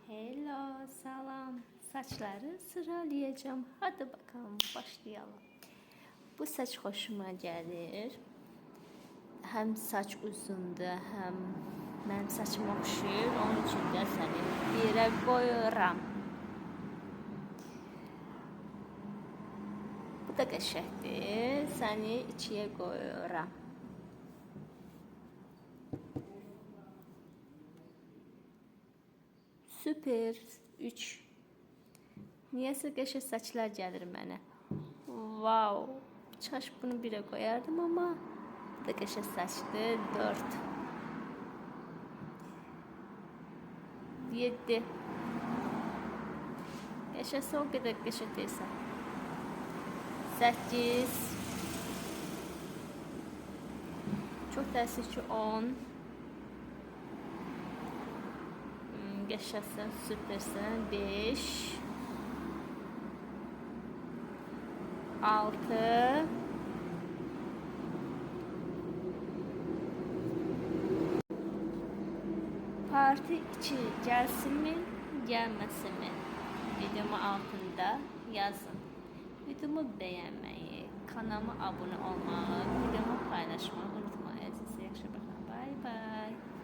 Hello, salam. Saçları sıralayacağım. Hadi bakalım başlayalım. Bu saç hoşuma gelir. Hem saç uzundur, hem mənim saçıma oxşuyur. Onun üçün də səni birə qoyuram. Bu da qəşəngdir. Səni ikiyə qoyuram. Süper. 3. Niyəsə qəşəng saçlar gəlir mənə. Wow. Kaş bunu birə qoyardım ama bu da qəşəng saçdır. 4. 7. Qəşəngsə o qədər qəşəng deyilsən. 8. Çox təəssüf ki 10. Qəşəngsən, süpersən. 5. 6. Parti 2 gelsin mi, gelmesin mi? Videomu altında yazın. Videomu beğenmeyi, kanalıma abone olmayı, videomu paylaşmayı unutmayın. Size yaxşı baxın. Bye bye.